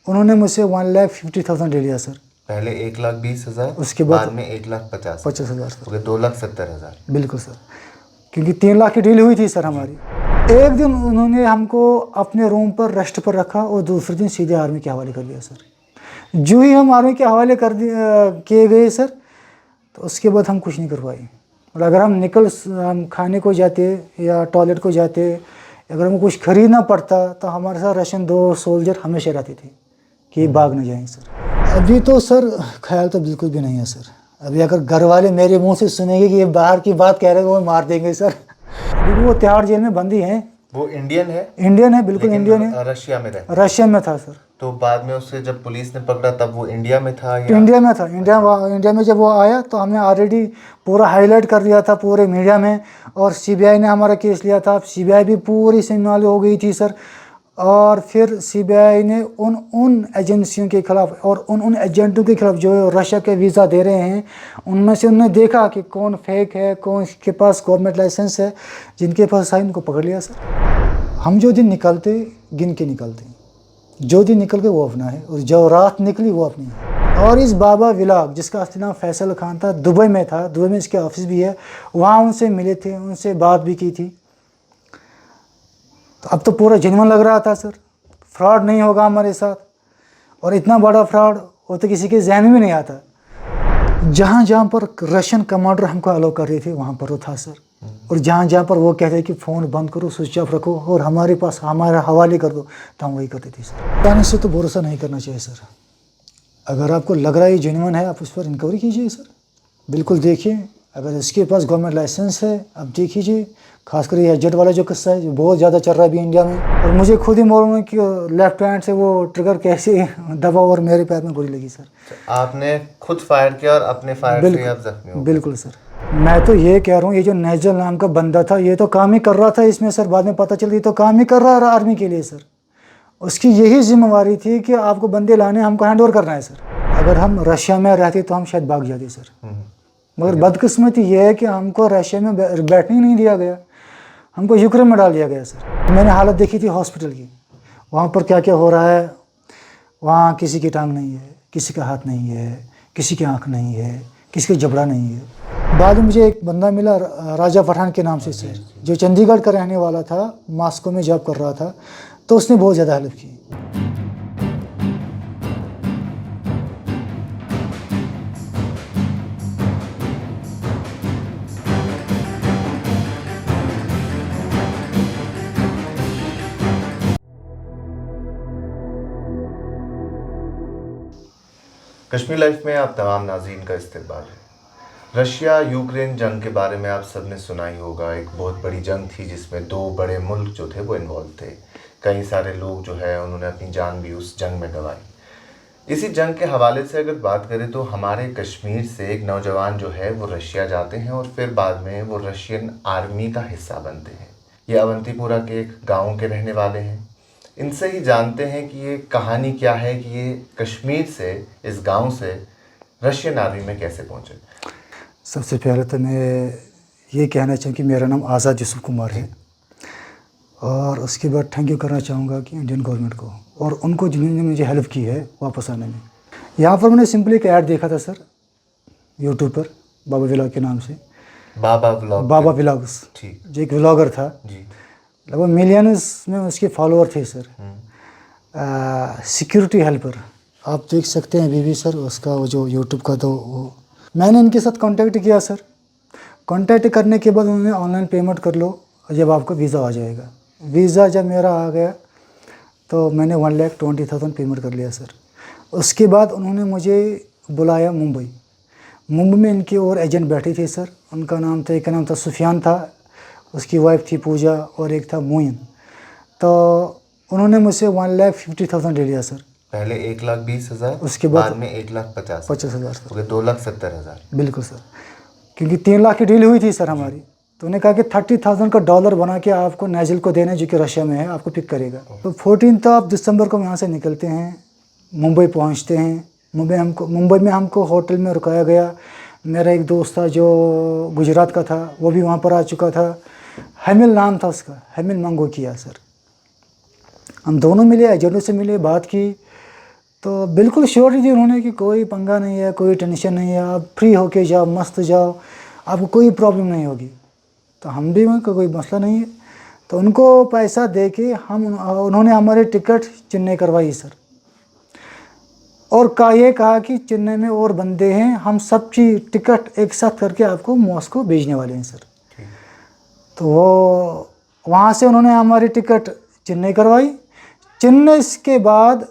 उन्होंने मुझसे 1,50,000 ले लिया सर। पहले 1,20,000, उसके बाद में 1,50,000, 50,000 सर। ओके, 2,70,000। बिल्कुल सर, क्योंकि 3 लाख की डील हुई थी सर हमारी। एक दिन उन्होंने हमको अपने रूम पर रेस्ट पर रखा और दूसरे दिन सीधे आर्मी के हवाले कर दिया सर। जो ही हम आर्मी के हवाले किए गए सर, तो उसके बाद हम कुछ नहीं कर पाए। और अगर हम खाने को जाते या टॉयलेट को जाते, अगर हमको कुछ खरीदना पड़ता, तो हमारे साथ रशियन 2 सोल्जर हमेशा रहते थे कि भाग न जाएं सर। अभी तो सर ख्याल तो बिल्कुल भी नहीं है सर। अभी अगर घर वाले मेरे मुंह से सुनेंगे कि ये बाहर की बात कह रहे हैं, वो मार देंगे सर। अभी वो तिहाड़ जेल में बंदी हैं। वो इंडियन है? इंडियन है, बिल्कुल इंडियन है। रशिया में रहता? रशिया में था सर। तो बाद में उससे जब पुलिस ने पकड़ा तब वो इंडिया में था या? इंडिया में था। इंडिया में जब वो आया तो हमने ऑलरेडी पूरा हाईलाइट कर दिया था पूरे मीडिया में, और सीबीआई ने हमारा केस लिया था। सीबीआई भी पूरी सिग्नल हो गई थी सर। और फिर सीबीआई ने उन एजेंसियों के खिलाफ और उन एजेंटों के खिलाफ जो रशिया के वीज़ा दे रहे हैं, उनमें से उन्होंने देखा कि कौन फेक है, कौन के पास गवर्नमेंट लाइसेंस है, जिनके पास है उनको पकड़ लिया सर। हम जो दिन निकलते गिन के निकलते, जो दिन निकल के वो अपना है, और जो रात निकली वो अपनी है। और इस बाबा विलाग, जिसका असली नाम फैसल खान था, दुबई में था। दुबई में इसके ऑफिस भी है। वहाँ उनसे मिले थे, उनसे बात भी की थी। तो अब तो पूरा जेन्युइन लग रहा था सर, फ्रॉड नहीं होगा हमारे साथ। और इतना बड़ा फ्रॉड वो तो किसी के जहन में नहीं आता। जहाँ जहाँ पर रशियन कमांडर हमको अलाउ कर रहे थे, वहाँ पर वो था सर। और जहाँ जहाँ पर वो कहते कि फ़ोन बंद करो, स्विच ऑफ रखो और हमारे पास हमारा हवाले कर दो, तो हम वही करते थे सर। बताने से तो भरोसा नहीं करना चाहिए सर। अगर आपको लग रहा है ये जेन्युइन है, आप उस पर इंक्वायरी कीजिए सर। बिल्कुल देखिए, अगर इसके पास गवर्नमेंट लाइसेंस है, आप देख लीजिए। खासकर ये एजेंट वाला जो किस्सा है, जो बहुत ज़्यादा चल रहा है अभी इंडिया में। और मुझे खुद ही मालूम है कि लेफ्ट हैंड से वो ट्रिगर कैसे दबा और मेरे पैर में गोली लगी सर। आपने खुद फायर किया और अपने फायर से आप जख्मी हो? बिल्कुल सर। मैं तो ये कह रहा हूँ, ये जो नेजल नाम का बंदा था, ये तो काम ही कर रहा था इसमें सर। बाद में पता चल, ये तो काम ही कर रहा है आर्मी के लिए सर। उसकी यही जिम्मेवारी थी कि आपको बंदे लाने, हमको हैंड ओवर करना है सर। अगर हम रशिया में रहते तो हम शायद भाग जाते सर। मगर बदकिस्मती ये है कि हमको रशिया में बैठने ही नहीं दिया गया, हमको यूक्रेन में डाल दिया गया सर। मैंने हालत देखी थी हॉस्पिटल की, वहाँ पर क्या क्या हो रहा है। वहाँ किसी की टांग नहीं है, किसी का हाथ नहीं है, किसी की आँख नहीं है, किसी का जबड़ा नहीं है। बाद में मुझे एक बंदा मिला राजा पठान के नाम से सर, जो चंडीगढ़ का रहने वाला था, मॉस्को में जॉब कर रहा था। तो उसने बहुत ज़्यादा हेल्प की। कश्मीर लाइफ में आप तमाम नाज़रीन का इस्तकबाल है। रशिया यूक्रेन जंग के बारे में आप सबने सुना ही होगा। एक बहुत बड़ी जंग थी जिसमें 2 बड़े मुल्क जो थे वो इन्वॉल्व थे। कई सारे लोग जो है उन्होंने अपनी जान भी उस जंग में गंवाई। इसी जंग के हवाले से अगर बात करें तो हमारे कश्मीर से एक नौजवान जो है वो रशिया जाते हैं और फिर बाद में वो रशियन आर्मी का हिस्सा बनते हैं। ये अवंतीपुरा के एक गाँव के रहने वाले हैं। इनसे ही जानते हैं कि ये कहानी क्या है, कि ये कश्मीर से, इस गांव से रशियन आर्मी में कैसे पहुंचे। सबसे पहले तो मैं ये कहना चाहूँ कि मेरा नाम आज़ाद यूसुफ कुमार है। और उसके बाद थैंक यू करना चाहूँगा कि इंडियन गवर्नमेंट को और उनको जिन्होंने मुझे हेल्प की है वापस आने में। यहाँ पर मैंने सिंपली एक ऐड देखा था सर यूट्यूब पर, बाबा व्लॉग के नाम से। बाबा व्लॉग्स, ठीक, जो एक व्लॉगर था जी। लगभग मिलियंस में उसके फॉलोअर थे सर। सिक्योरिटी हेल्पर, आप देख सकते हैं अभी भी सर उसका वो जो यूट्यूब का। तो वो मैंने इनके साथ कांटेक्ट किया सर। कांटेक्ट करने के बाद उन्होंने ऑनलाइन पेमेंट कर लो, जब आपको वीज़ा आ जाएगा। वीज़ा जब मेरा आ गया तो मैंने 1,20,000 पेमेंट कर लिया सर। उसके बाद उन्होंने मुझे बुलाया मुंबई में। इनके और एजेंट बैठे थे सर। उनका नाम था, एक का नाम था सुफियान था, उसकी वाइफ थी पूजा, और एक था मोइन। तो उन्होंने मुझसे 1,50,000 ले लिया सर। पहले 1,20,000, उसके बाद में 1,50,000, 50,000, 2,70,000। बिल्कुल सर, क्योंकि 3 लाख की डील हुई थी सर हमारी। तो उन्होंने कहा कि 30,000 का डॉलर बना के आपको नाजिल को देना है, जो कि रशिया में है, आपको पिक करेगा। तो 14 दिसंबर को यहाँ से निकलते हैं, मुंबई पहुँचते हैं। मुंबई में हमको होटल में रुकाया गया। मेरा एक दोस्त था जो गुजरात का था, वो भी वहाँ पर आ चुका था। हमिल नाम था उसका, हमिल मंगो किया सर। हम दोनों मिले, एजेंटों से मिले, बात की। तो बिल्कुल श्योरिटी दी उन्होंने कि कोई पंगा नहीं है, कोई टेंशन नहीं है, आप फ्री होके जाओ, मस्त जाओ, आपको कोई प्रॉब्लम नहीं होगी। तो हम भी वहाँ कोई मसला नहीं है। तो उनको पैसा दे के उन्होंने हमारी टिकट चेन्नई करवाई सर, और ये कहा कि चेन्नई में और बंदे हैं, हम सबकी टिकट एक साथ करके आपको मॉस्को भेजने वाले हैं सर। तो वो वहाँ से उन्होंने हमारी टिकट चेन्नई करवाई। चेन्नई के बाद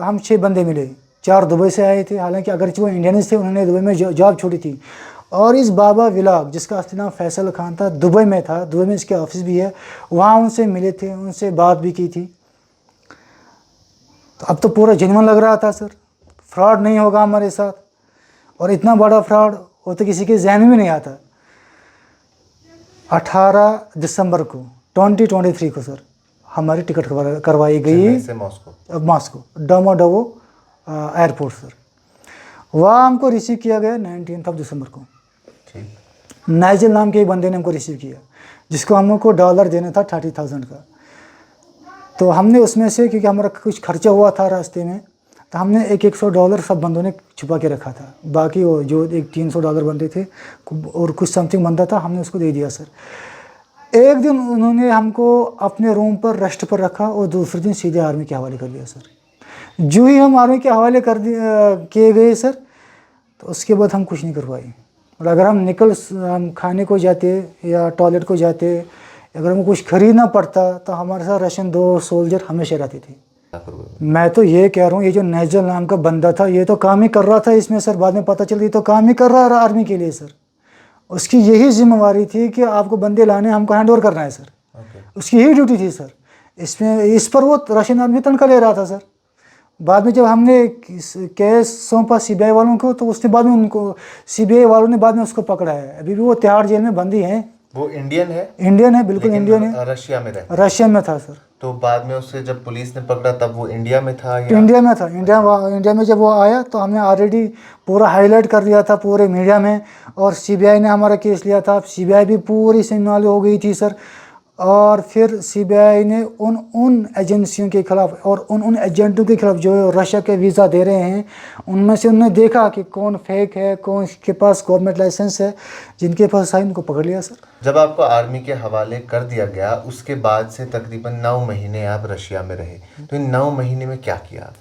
हम 6 बंदे मिले, 4 दुबई से आए थे, हालांकि अगरचे वो इंडियंस थे, उन्होंने दुबई में जॉब छोड़ी थी। और इस बाबा विलाग, जिसका असली नाम फैसल खान था, दुबई में था, दुबई में इसके ऑफिस भी है, वहाँ उनसे मिले थे, उनसे बात भी की थी। तो अब तो पूरा जेन्युइन लग रहा था सर, फ्रॉड नहीं होगा हमारे साथ, और इतना बड़ा फ्रॉड वो तो किसी के जहन में नहीं आता। 18 दिसंबर को 2023 को सर हमारी टिकट करवाई गई से मॉस्को डोमोडोवो एयरपोर्ट सर। वहाँ हमको रिसीव किया गया 19 दिसंबर को। नाइजल नाम के एक बंदे ने हमको रिसीव किया, जिसको हमको डॉलर देना था 30,000 का। तो हमने उसमें से, क्योंकि हमारा कुछ खर्चा हुआ था रास्ते में, तो हमने $100 सब बंदों ने छुपा के रखा था। बाकी वो जो एक $300 बंदे थे और कुछ समथिंग बंदा था, हमने उसको दे दिया सर। एक दिन उन्होंने हमको अपने रूम पर रेस्ट पर रखा और दूसरे दिन सीधे आर्मी के हवाले कर दिया सर। जो ही हम आर्मी के हवाले किए गए सर, तो उसके बाद हम कुछ नहीं कर पाए। और अगर हम खाने को जाते या टॉयलेट को जाते, अगर हमको कुछ खरीदना पड़ता, तो हमारे साथ रशियन 2 सोल्जर हमेशा रहते थे। मैं तो ये कह रहा हूँ, ये जो नाइजल नाम का बंदा था, ये तो काम ही कर रहा था इसमें सर। बाद में पता चल, ये तो काम ही कर रहा है आर्मी के लिए सर। उसकी यही जिम्मेवारी थी कि आपको बंदे लाने, हमको हैंड ओवर करना है सर। उसकी यही ड्यूटी थी सर। इस पर वो रशियन आर्मी तनख्वाह ले रहा था सर। बाद में जब हमने केस सौंपा सीबीआई वालों को, तो उसने बाद में उनको, सीबीआई वालों ने बाद में उसको पकड़ा है। अभी भी वो तिहाड़ जेल में बंदी हैं। वो इंडियन है? इंडियन है, बिल्कुल इंडियन है। रशिया में रहता? रशिया में था सर। तो बाद में उसे जब पुलिस ने पकड़ा, तब वो इंडिया में था या? इंडिया में था। इंडिया में जब वो आया, तो हमने ऑलरेडी पूरा हाईलाइट कर दिया था पूरे मीडिया में, और सीबीआई ने हमारा केस लिया था। सीबीआई भी पूरी सिग्नल हो गई थी सर। और फिर सीबीआई ने उन एजेंसियों के खिलाफ और उन एजेंटों के खिलाफ जो रशिया के वीज़ा दे रहे हैं, उनमें से उन्होंने देखा कि कौन फेक है, कौन के पास गवर्नमेंट लाइसेंस है, जिनके पास है उनको पकड़ लिया सर। जब आपको आर्मी के हवाले कर दिया गया, उसके बाद से तकरीबन 9 महीने आप रशिया में रहे। तो इन 9 महीने में क्या किया?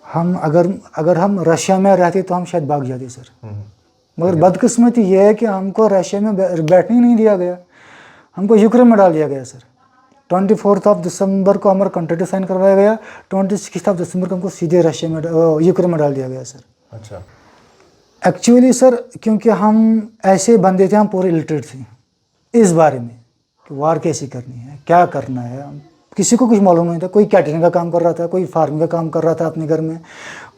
हम अगर हम रशिया में रहते तो हम शायद भाग जाते सर। मगर बदकिस्मती ये है कि हमको रशिया में बैठने नहीं दिया गया, हमको यूक्रेन में डाल दिया गया सर। 24 दिसंबर को हमारा कॉन्ट्रैक्ट साइन करवाया गया, 26 दिसंबर को हमको सीधे रशिया में यूक्रेन में डाल दिया गया सर। अच्छा। एक्चुअली सर, क्योंकि हम ऐसे बंदे थे, हम पूरे इलिटरेट थे इस बारे में कि वार कैसे करनी है, क्या करना है। किसी को कुछ मालूम नहीं था। कोई कैटरिंग का काम कर रहा था, कोई फार्मिंग का काम कर रहा था अपने घर में,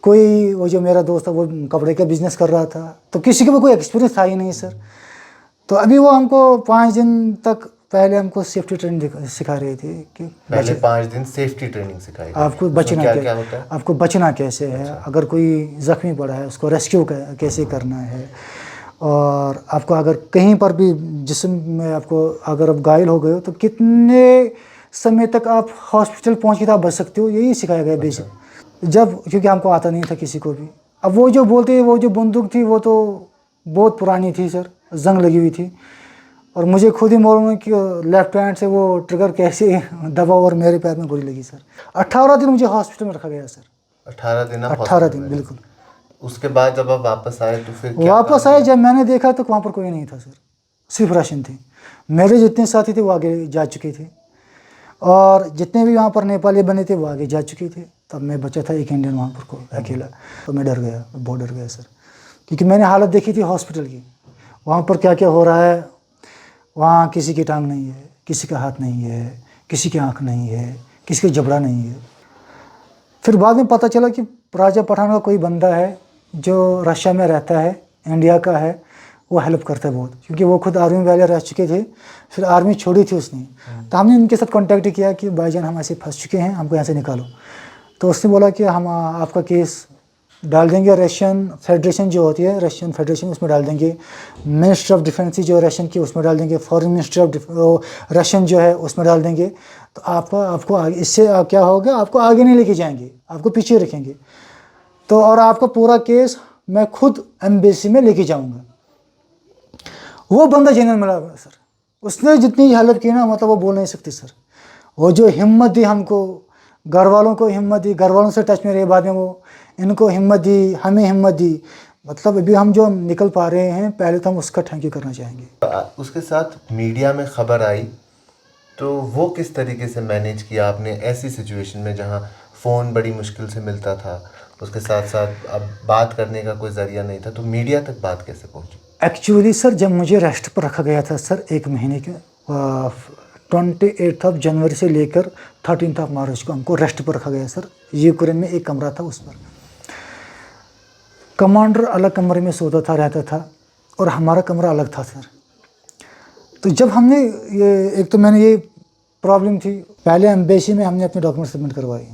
कोई वो जो मेरा दोस्त था वो कपड़े का बिजनेस कर रहा था। तो किसी को भी कोई एक्सपीरियंस था ही नहीं सर। तो अभी वो हमको 5 दिन तक पहले हमको सेफ्टी ट्रेनिंग सिखा रहे थे कि पहले 5 दिन सेफ्टी ट्रेनिंग सिखाई। आपको बचना क्या होता है? आपको बचना कैसे है। अच्छा। अगर कोई ज़ख्मी पड़ा है, उसको रेस्क्यू कैसे करना है। और आपको अगर कहीं पर भी जिस्म में आपको अगर आप घायल हो गए हो, तो कितने समय तक आप हॉस्पिटल पहुँच के आप बच सकते हो, यही सिखाया गया बेसिक। जब, क्योंकि हमको आता नहीं था किसी को भी। अब वो जो बोलते हैं, वो जो बंदूक थी, वो तो बहुत पुरानी थी सर, जंग लगी हुई थी। और मुझे खुद ही मालूम है कि लेफ्ट हैंड से वो ट्रिगर कैसे दबा और मेरे पैर में गोली लगी सर। 18 दिन मुझे हॉस्पिटल में रखा गया सर। 18 दिन? 18 दिन बिल्कुल। उसके बाद जब आप वापस आए तो फिर क्या? वापस आए जब मैंने देखा तो वहाँ पर कोई नहीं था सर, सिर्फ रशियन थे। मेरे जितने साथी थे वो आगे जा चुके थे, और जितने भी वहाँ पर नेपाली बने थे वो आगे जा चुके थे। तब मैं बचा था एक इंडियन वहाँ पर को अकेला। तो मैं डर गया, बहुत डर गया सर, क्योंकि मैंने हालत देखी थी हॉस्पिटल की। वहाँ पर क्या क्या हो रहा है। वहाँ किसी की टांग नहीं है, किसी का हाथ नहीं है, किसी की आँख नहीं है, किसी का जबड़ा नहीं है। फिर बाद में पता चला कि राजा पठान का कोई बंदा है जो रशिया में रहता है, इंडिया का है, वो हेल्प करता है बहुत, क्योंकि वो खुद आर्मी वाले रह चुके थे। फिर आर्मी छोड़ी थी उसने। तो हमने उनके साथ कांटेक्ट किया कि भाईजान हम ऐसे फंस चुके हैं, हमको यहाँ से निकालो। तो उसने बोला कि हम आपका केस डाल देंगे रशियन फेडरेशन जो होती है, रशियन फेडरेशन, उसमें डाल देंगे। मिनिस्ट्री ऑफ डिफेंस जो रशियन की, उसमें डाल देंगे। फॉरेन मिनिस्ट्री ऑफ रशियन जो है, उसमें डाल देंगे। तो आपको इससे क्या होगा, आपको आगे नहीं लेके जाएंगे, आपको पीछे रखेंगे। तो और आपका पूरा केस मैं खुद एम्बेसी में लेके जाऊंगा। वो बंदा जेनरल मिला सर, उसने जितनी हेल्प की ना मतलब वो बोल नहीं सकती सर। वो जो हिम्मत दी हमको, घर वालों को हिम्मत दी, घर वालों से टच में रहे, बाद में वो इनको हिम्मत दी, हमें हिम्मत दी। मतलब अभी हम जो निकल पा रहे हैं, पहले तो हम उसका थैंक यू करना चाहेंगे। उसके साथ मीडिया में खबर आई तो वो किस तरीके से मैनेज किया आपने ऐसी सिचुएशन में जहां फ़ोन बड़ी मुश्किल से मिलता था, उसके साथ साथ अब बात करने का कोई ज़रिया नहीं था, तो मीडिया तक बात कैसे पहुंची? एक्चुअली सर जब मुझे रेस्ट पर रखा गया था सर 1 महीने के 28 जनवरी से लेकर 13 मार्च को हमको रेस्ट पर रखा गया सर। यूक्रेन में एक कमरा था, उस पर कमांडर अलग कमरे में सोता था, रहता था, और हमारा कमरा अलग था सर। तो जब हमने ये एक तो मैंने ये प्रॉब्लम थी, पहले एम्बेसी में हमने अपने डॉक्यूमेंट सबमिट करवाए।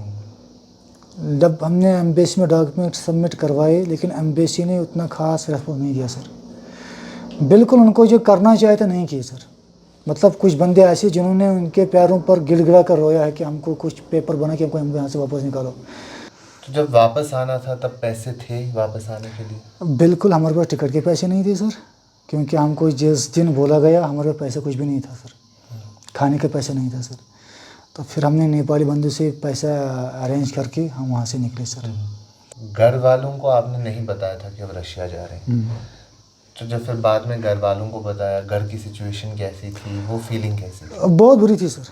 जब हमने एम्बेसी में डॉक्यूमेंट सबमिट करवाए, लेकिन एम्बेसी ने उतना खास रेस्पॉन्स नहीं दिया सर। बिल्कुल उनको जो करना चाहिए था नहीं किए सर। मतलब कुछ बंदे ऐसे जिन्होंने उनके पैरों पर गिड़गिड़ा कर रोया है कि हमको कुछ पेपर बना के हमको यहाँ से वापस निकालो। तो जब वापस आना था तब पैसे थे वापस आने के लिए? बिल्कुल हमारे पास टिकट के पैसे नहीं थे सर, क्योंकि हमको जिस दिन बोला गया हमारे पास पैसा कुछ भी नहीं था सर, खाने का पैसा नहीं था सर। तो फिर हमने नेपाली बंधु से पैसा अरेंज करके हम वहाँ से निकले सर। घर वालों को आपने नहीं बताया था कि अब रशिया जा रहे हैं, तो जब फिर बाद में घर वालों को बताया, घर की सिचुएशन कैसी थी, वो फीलिंग कैसी थी? बहुत बुरी थी सर।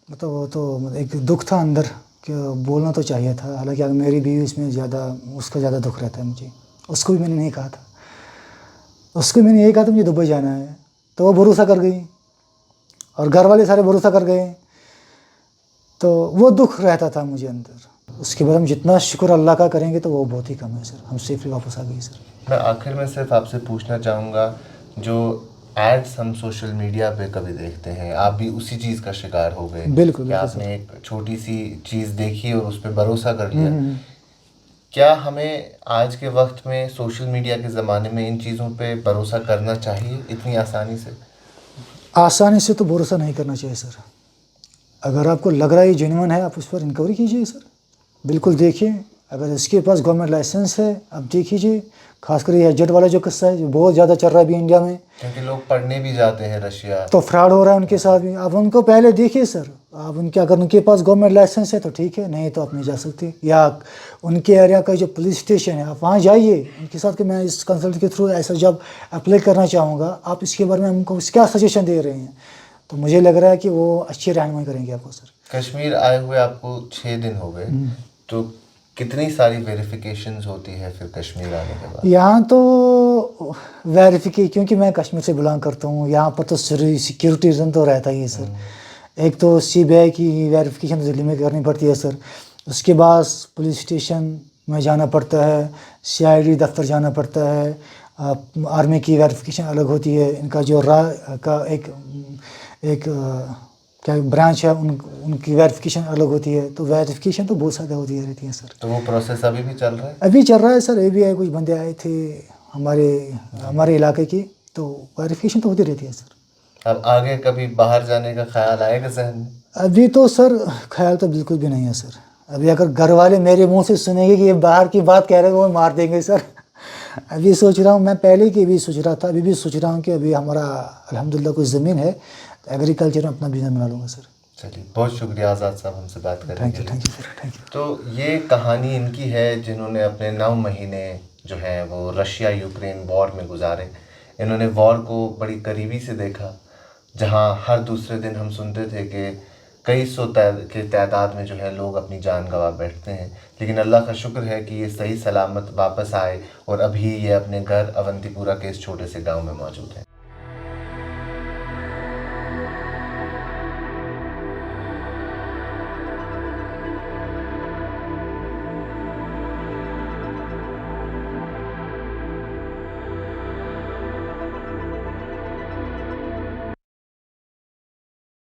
मतलब वो तो एक दुख था अंदर कि बोलना तो चाहिए था, हालांकि अगर मेरी बीवी इसमें ज़्यादा, उसका ज़्यादा दुख रहता है मुझे। उसको भी मैंने नहीं कहा था, उसको मैंने यही कहा था मुझे दुबई जाना है, तो वो भरोसा कर गई और घर वाले सारे भरोसा कर गए। तो वो दुख रहता था मुझे अंदर। उसके बाद हम जितना शुक्र अल्लाह का करेंगे तो वो बहुत ही कम है सर। हम सेफली वापस आ गए सर। मैं आखिर में सिर्फ आपसे पूछना चाहूँगा, जो एड्स हम सोशल मीडिया पे कभी देखते हैं, आप भी उसी चीज़ का शिकार हो गए? बिल्कुल कि आपने एक छोटी सी चीज़ देखी और उस पर भरोसा कर लिया। क्या हमें आज के वक्त में सोशल मीडिया के ज़माने में इन चीज़ों पे भरोसा करना चाहिए इतनी आसानी से? आसानी से तो भरोसा नहीं करना चाहिए सर। अगर आपको लग रहा है ये जेन्युइन है, आप उस पर इंक्वायरी कीजिए सर। बिल्कुल देखिए, अगर इसके पास गवर्नमेंट लाइसेंस है आप देख लीजिए। खासकर ये एजेंट वाला जो किस्सा है जो बहुत ज़्यादा चल रहा है अभी इंडिया में, क्योंकि लोग पढ़ने भी जाते हैं रशिया, तो फ्रॉड हो रहा है उनके साथ भी। आप उनको पहले देखिए सर, आप उनके अगर उनके पास गवर्नमेंट लाइसेंस है तो ठीक है, नहीं तो आप नहीं जा सकते। या उनके एरिया का जो पुलिस स्टेशन है आप वहाँ जाइए उनके साथ कि मैं इस कंसल्ट के थ्रू ऐसा जॉब अप्लाई करना चाहूँगा, आप इसके बारे में हमको क्या सजेशन दे रहे हैं। तो मुझे लग रहा है कि वो अच्छी रहनुमाई करेंगे आपको सर। कश्मीर आए हुए आपको 6 दिन हो गए, तो कितनी सारी वेरिफिकेशंस होती है फिर कश्मीर आने के बाद? यहाँ तो वेरिफिकेशन, क्योंकि मैं कश्मीर से बिलोंग करता हूँ, यहाँ पर तो सिक्योरिटी रीज़न तो रहता ही है सर। एक तो CBI की वेरिफिकेशन दिल्ली में करनी पड़ती है सर, उसके बाद पुलिस स्टेशन में जाना पड़ता है, CID दफ्तर जाना पड़ता है, आर्मी की वेरिफिकेशन अलग होती है, इनका जो का एक क्या ब्रांच है उनकी वेरिफिकेशन अलग होती है। तो वेरिफिकेशन तो बहुत ज़्यादा होती रहती है सर। तो वो प्रोसेस अभी भी चल रहा है? अभी चल रहा है सर। अभी कुछ बंदे आए थे हमारे इलाके की, तो वेरिफिकेशन तो होती रहती है सर। अब आगे कभी बाहर जाने का ख्याल आएगा जहन में? अभी तो सर ख्याल तो बिल्कुल भी नहीं है सर। अभी अगर घर वाले मेरे मुंह से सुनेंगे कि ये बाहर की बात कह रहे हैं वो मार देंगे सर। अभी सोच रहा हूँ, मैं पहले की भी सोच रहा था, अभी भी सोच रहा हूँ कि अभी हमारा अल्हम्दुलिल्लाह कुछ ज़मीन है, एग्रीकल्चर में अपना बिजनेस बना लूँगा सर। चलिए, बहुत शुक्रिया आज़ाद साहब हमसे बात करने थैंक के यू लिए। Thank you sir, thank you. तो ये कहानी इनकी है जिन्होंने अपने 9 महीने जो हैं वो रशिया यूक्रेन वॉर में गुजारे। इन्होंने वॉर को बड़ी करीबी से देखा, जहां हर दूसरे दिन हम सुनते थे कि कई सौ के तादाद में जो है लोग अपनी जान गंवा बैठते हैं, लेकिन अल्लाह का शुक्र है कि ये सही सलामत वापस आए और अभी ये अपने घर अवंतीपुरा के इस छोटे से गाँव में मौजूद हैं।